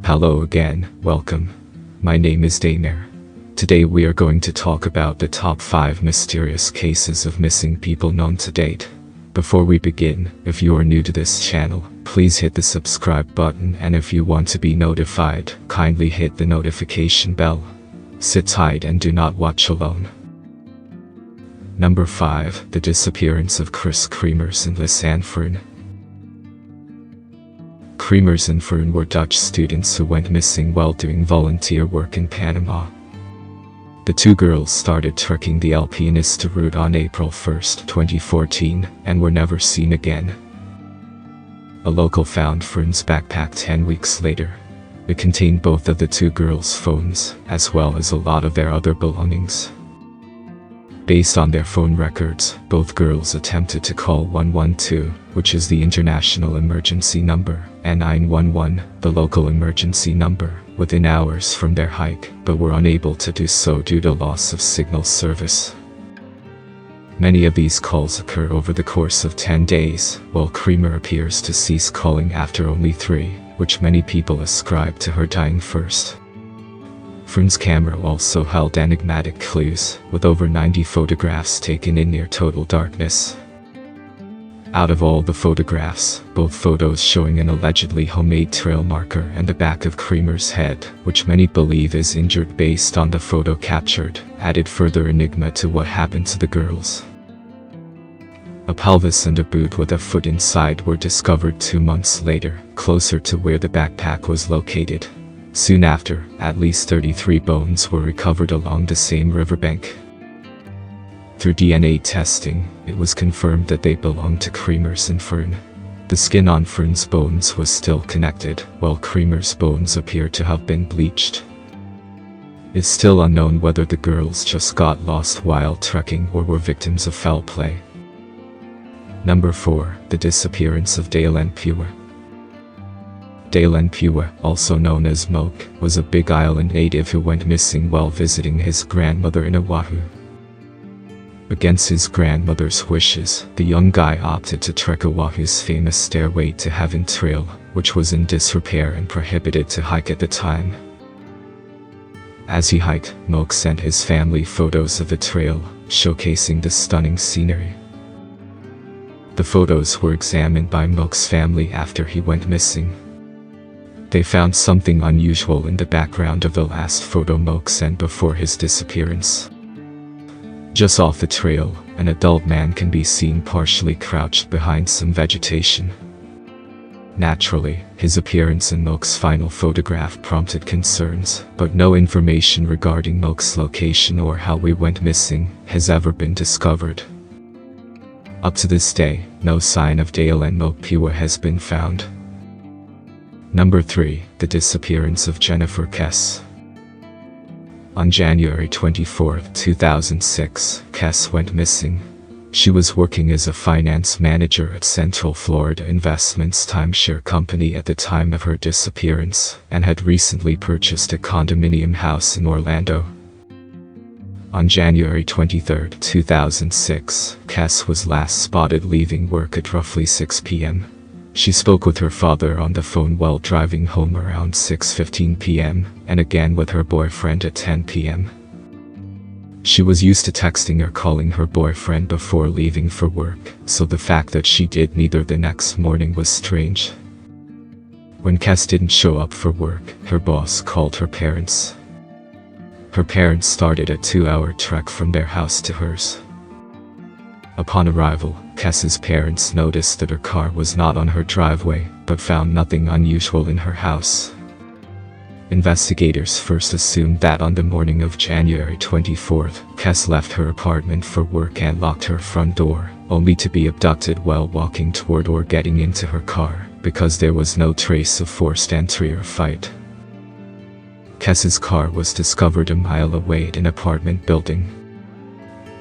Hello again, welcome. My name is Daymare. Today we are going to talk about the top 5 mysterious cases of missing people known to date. Before we begin, if you are new to this channel, please hit the subscribe button, and if you want to be notified, kindly hit the notification bell. Sit tight and do not watch alone. Number 5. The disappearance of Kris, Kremers and Lisanne Froon. Kremers and Froon were Dutch students who went missing while doing volunteer work in Panama. The two girls started trekking the Alpinista route on April 1, 2014, and were never seen again. A local found Froon's backpack 10 weeks later. It contained both of the two girls' phones, as well as a lot of their other belongings. Based on their phone records, both girls attempted to call 112, which is the international emergency number, and 911, the local emergency number, within hours from their hike, but were unable to do so due to loss of signal service. Many of these calls occur over the course of 10 days, while Kremers appears to cease calling after only 3, which many people ascribe to her dying first. Froon's camera also held enigmatic clues, with over 90 photographs taken in near total darkness. Out of all the photographs, both photos showing an allegedly homemade trail marker and the back of Kremers' head, which many believe is injured based on the photo captured, added further enigma to what happened to the girls. A pelvis and a boot with a foot inside were discovered 2 months later, closer to where the backpack was located. Soon after, at least 33 bones were recovered along the same riverbank. Through DNA testing, it was confirmed that they belonged to Kremers and Froon. The skin on Froon's bones was still connected, while Kremers' bones appeared to have been bleached. It's still unknown whether the girls just got lost while trekking or were victims of foul play. Number 4. The disappearance of Daylenne. Daylenne, also known as Moke, was a Big Island native who went missing while visiting his grandmother in Oahu. Against his grandmother's wishes, the young guy opted to trek Oahu's famous Stairway to Heaven trail, which was in disrepair and prohibited to hike at the time. As he hiked, Moke sent his family photos of the trail, showcasing the stunning scenery. The photos were examined by Moke's family after he went missing. They found something unusual in the background of the last photo Moke sent before his disappearance. Just off the trail, an adult man can be seen partially crouched behind some vegetation. Naturally, his appearance in Moke's final photograph prompted concerns, but no information regarding Moke's location or how he went missing has ever been discovered. Up to this day, no sign of Daylenne Moke has been found. Number 3. The disappearance of Jennifer Kesse. On January 24, 2006, Kesse went missing. She was working as a finance manager at Central Florida Investments timeshare company at the time of her disappearance, and had recently purchased a condominium house in Orlando. On January 23, 2006, Kesse was last spotted leaving work at roughly 6 p.m. She spoke with her father on the phone while driving home around 6:15 p.m., and again with her boyfriend at 10 p.m. She was used to texting or calling her boyfriend before leaving for work, so the fact that she did neither the next morning was strange. When Kesse didn't show up for work, her boss called her parents. Her parents started a 2-hour trek from their house to hers. Upon arrival, Kesse's parents noticed that her car was not on her driveway, but found nothing unusual in her house. Investigators first assumed that on the morning of January 24th, Kesse left her apartment for work and locked her front door, only to be abducted while walking toward or getting into her car, because there was no trace of forced entry or fight. Kesse's car was discovered a mile away at an apartment building.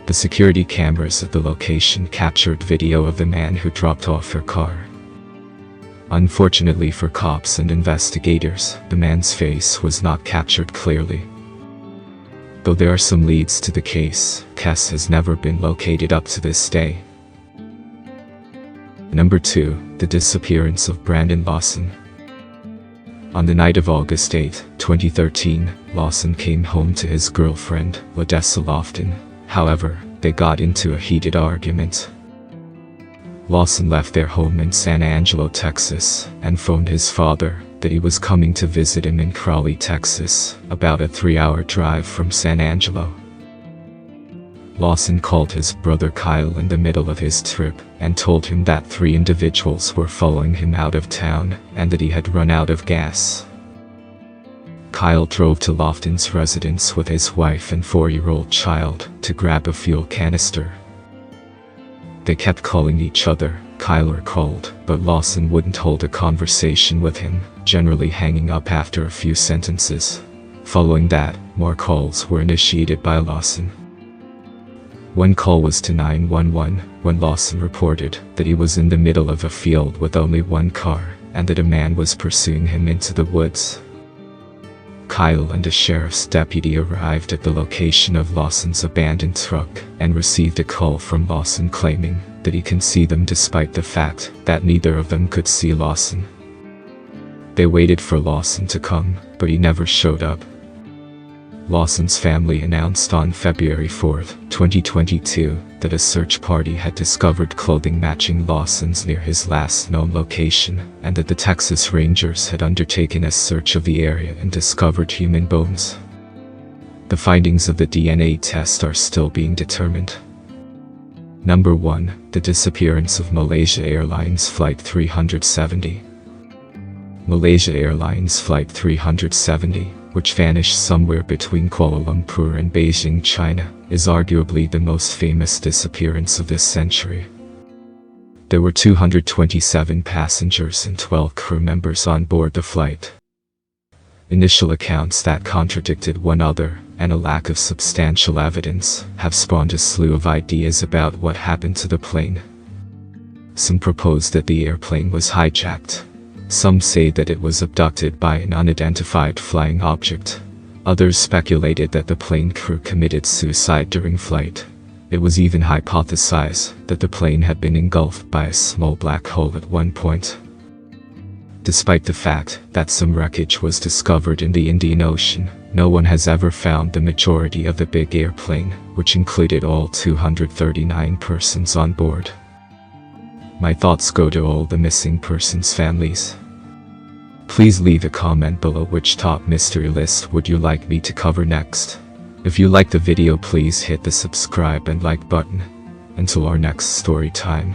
The security cameras at the location captured video of the man who dropped off her car. Unfortunately for cops and investigators, the man's face was not captured clearly. Though there are some leads to the case, Kesse has never been located up to this day. Number 2. The disappearance of Brandon Lawson. On the night of August 8, 2013, Lawson came home to his girlfriend, Lisanne. However, they got into a heated argument. Lawson left their home in San Angelo, Texas, and phoned his father that he was coming to visit him in Crowley, Texas, about a 3-hour drive from San Angelo. Lawson called his brother Kyle in the middle of his trip and told him that 3 individuals were following him out of town and that he had run out of gas. Kyle drove to Lawson's residence with his wife and 4-year-old child to grab a fuel canister. They kept calling each other, Kyle recalled, but Lawson wouldn't hold a conversation with him, generally hanging up after a few sentences. Following that, more calls were initiated by Lawson. One call was to 911, when Lawson reported that he was in the middle of a field with only one car, and that a man was pursuing him into the woods. Kyle and a sheriff's deputy arrived at the location of Lawson's abandoned truck, and received a call from Lawson claiming that he can see them despite the fact that neither of them could see Lawson. They waited for Lawson to come, but he never showed up. Lawson's family announced on February 4, 2022, that a search party had discovered clothing matching Lawson's near his last known location, and that the Texas Rangers had undertaken a search of the area and discovered human bones. The findings of the DNA test are still being determined. Number 1. The disappearance of Malaysia Airlines Flight 370. Malaysia Airlines Flight 370, which vanished somewhere between Kuala Lumpur and Beijing, China, is arguably the most famous disappearance of this century. There were 227 passengers and 12 crew members on board the flight. Initial accounts that contradicted one another, and a lack of substantial evidence, have spawned a slew of ideas about what happened to the plane. Some propose that the airplane was hijacked. Some say that it was abducted by an unidentified flying object. Others speculated that the plane crew committed suicide during flight. It was even hypothesized that the plane had been engulfed by a small black hole at one point. Despite the fact that some wreckage was discovered in the Indian Ocean, no one has ever found the majority of the big airplane, which included all 239 persons on board. My thoughts go to all the missing persons' families. Please leave a comment below which top mystery list would you like me to cover next. If you liked the video, please hit the subscribe and like button. Until our next story time.